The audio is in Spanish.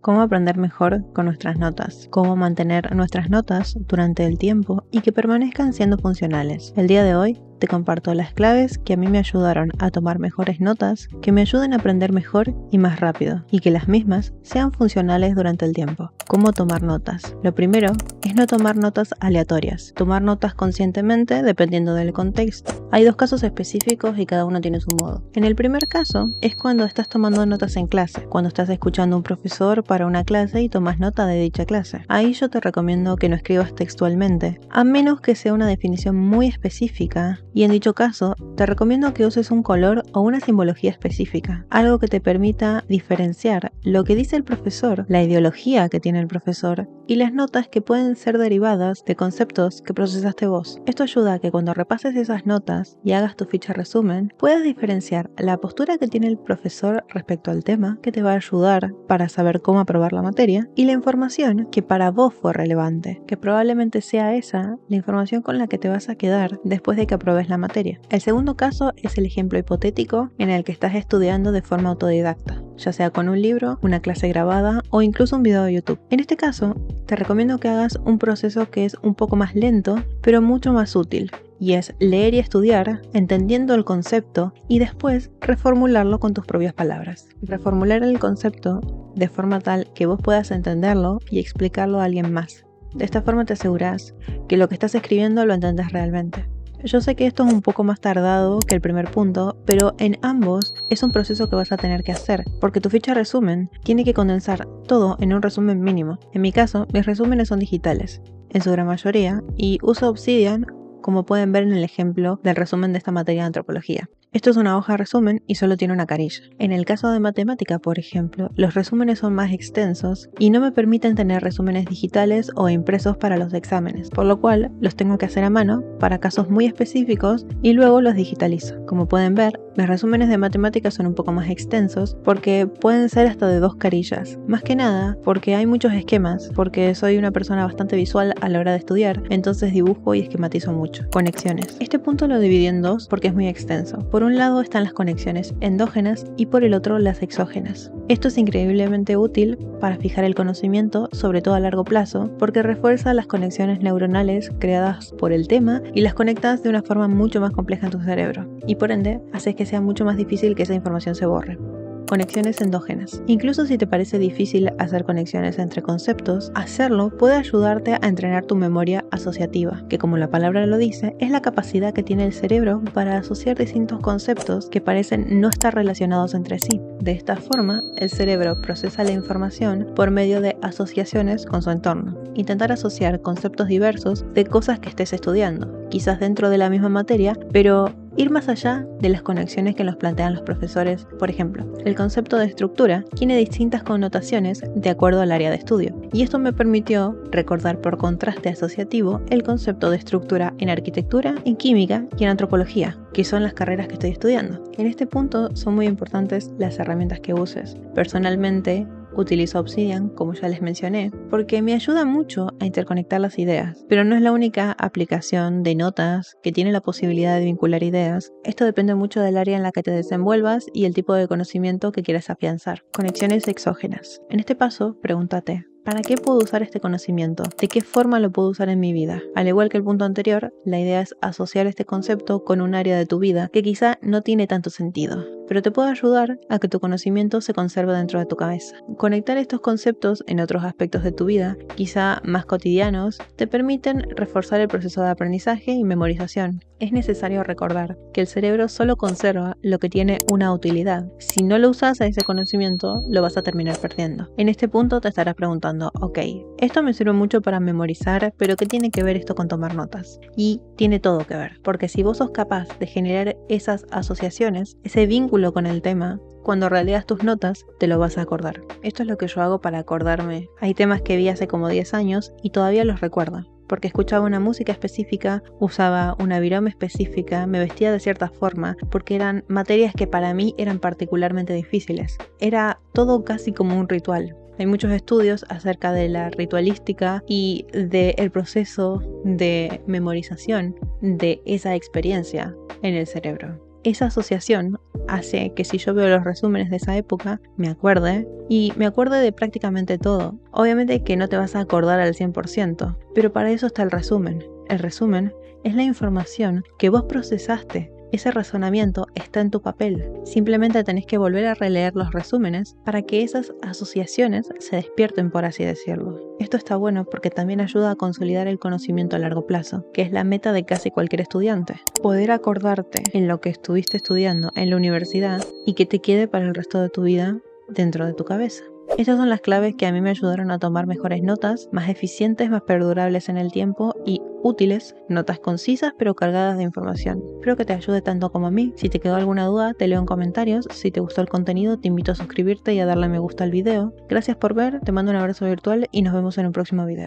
cómo aprender mejor con nuestras notas, cómo mantener nuestras notas durante el tiempo y que permanezcan siendo funcionales. El día de hoy te comparto las claves que a mí me ayudaron a tomar mejores notas, que me ayuden a aprender mejor y más rápido, y que las mismas sean funcionales durante el tiempo. ¿Cómo tomar notas? Lo primero es no tomar notas aleatorias, tomar notas conscientemente dependiendo del contexto. Hay dos casos específicos y cada uno tiene su modo. En el primer caso es cuando estás tomando notas en clase, cuando estás escuchando a un profesor para una clase y tomas nota de dicha clase. Ahí yo te recomiendo que no escribas textualmente, a menos que sea una definición muy específica, y en dicho caso te recomiendo que uses un color o una simbología específica, algo que te permita diferenciar lo que dice el profesor, la ideología que tiene el profesor y las notas que pueden ser derivadas de conceptos que procesaste vos. Esto ayuda a que cuando repases esas notas y hagas tu ficha resumen, puedas diferenciar la postura que tiene el profesor respecto al tema, que te va a ayudar para saber cómo aprobar la materia, y la información que para vos fue relevante, que probablemente sea esa la información con la que te vas a quedar después de que apruebes la materia. El segundo caso es el ejemplo hipotético en el que estás estudiando de forma autodidacta, ya sea con un libro, una clase grabada o incluso un video de YouTube. En este caso, te recomiendo que hagas un proceso que es un poco más lento, pero mucho más útil, y es leer y estudiar, entendiendo el concepto y después reformularlo con tus propias palabras. Reformular el concepto de forma tal que vos puedas entenderlo y explicarlo a alguien más. De esta forma te aseguras que lo que estás escribiendo lo entendés realmente. Yo sé que esto es un poco más tardado que el primer punto, pero en ambos es un proceso que vas a tener que hacer, porque tu ficha resumen tiene que condensar todo en un resumen mínimo. En mi caso, mis resúmenes son digitales, en su gran mayoría, y uso Obsidian, como pueden ver en el ejemplo del resumen de esta materia de antropología. Esto es una hoja de resumen y solo tiene una carilla. En el caso de matemática, por ejemplo, los resúmenes son más extensos y no me permiten tener resúmenes digitales o impresos para los exámenes, por lo cual los tengo que hacer a mano para casos muy específicos y luego los digitalizo. Como pueden ver, mis resúmenes de matemática son un poco más extensos porque pueden ser hasta de 2 carillas. Más que nada porque hay muchos esquemas, porque soy una persona bastante visual a la hora de estudiar, entonces dibujo y esquematizo mucho. Conexiones. Este punto lo dividí en dos porque es muy extenso. Por un lado están las conexiones endógenas y por el otro las exógenas. Esto es increíblemente útil para fijar el conocimiento, sobre todo a largo plazo, porque refuerza las conexiones neuronales creadas por el tema y las conectas de una forma mucho más compleja en tu cerebro, y por ende haces que sea mucho más difícil que esa información se borre. Conexiones endógenas. Incluso si te parece difícil hacer conexiones entre conceptos, hacerlo puede ayudarte a entrenar tu memoria asociativa, que como la palabra lo dice, es la capacidad que tiene el cerebro para asociar distintos conceptos que parecen no estar relacionados entre sí. De esta forma, el cerebro procesa la información por medio de asociaciones con su entorno. Intentar asociar conceptos diversos de cosas que estés estudiando, quizás dentro de la misma materia, pero ir más allá de las conexiones que nos plantean los profesores. Por ejemplo, el concepto de estructura tiene distintas connotaciones de acuerdo al área de estudio, y esto me permitió recordar por contraste asociativo el concepto de estructura en arquitectura, en química y en antropología, que son las carreras que estoy estudiando. En este punto son muy importantes las herramientas que uses. Personalmente, utilizo Obsidian, como ya les mencioné, porque me ayuda mucho a interconectar las ideas, pero no es la única aplicación de notas que tiene la posibilidad de vincular ideas. Esto depende mucho del área en la que te desenvuelvas y el tipo de conocimiento que quieras afianzar. Conexiones exógenas. En este paso, pregúntate: ¿para qué puedo usar este conocimiento? ¿De qué forma lo puedo usar en mi vida? Al igual que el punto anterior, la idea es asociar este concepto con un área de tu vida que quizá no tiene tanto sentido, pero te puede ayudar a que tu conocimiento se conserve dentro de tu cabeza. Conectar estos conceptos en otros aspectos de tu vida, quizá más cotidianos, te permiten reforzar el proceso de aprendizaje y memorización. Es necesario recordar que el cerebro solo conserva lo que tiene una utilidad. Si no lo usas a ese conocimiento, lo vas a terminar perdiendo. En este punto te estarás preguntando: ok, esto me sirve mucho para memorizar, pero ¿qué tiene que ver esto con tomar notas? Y tiene todo que ver, porque si vos sos capaz de generar esas asociaciones, ese vínculo con el tema, cuando releas tus notas, te lo vas a acordar. Esto es lo que yo hago para acordarme. Hay temas que vi hace como 10 años y todavía los recuerdo, porque escuchaba una música específica, usaba una virome específica, me vestía de cierta forma, porque eran materias que para mí eran particularmente difíciles. Era todo casi como un ritual. Hay muchos estudios acerca de la ritualística y del proceso de memorización de esa experiencia en el cerebro. esa asociación hace que si yo veo los resúmenes de esa época, me acuerde de prácticamente todo. Obviamente que no te vas a acordar al 100%, pero para eso está el resumen. El resumen es la información que vos procesaste. Ese razonamiento está en tu papel. Simplemente tenés que volver a releer los resúmenes para que esas asociaciones se despierten, por así decirlo. Esto está bueno porque también ayuda a consolidar el conocimiento a largo plazo, que es la meta de casi cualquier estudiante. Poder acordarte en lo que estuviste estudiando en la universidad y que te quede para el resto de tu vida dentro de tu cabeza. Estas son las claves que a mí me ayudaron a tomar mejores notas, más eficientes, más perdurables en el tiempo y útiles, notas concisas pero cargadas de información. Espero que te ayude tanto como a mí. Si te quedó alguna duda, te leo en comentarios. Si te gustó el contenido, te invito a suscribirte y a darle me gusta al video. Gracias por ver, te mando un abrazo virtual y nos vemos en un próximo video.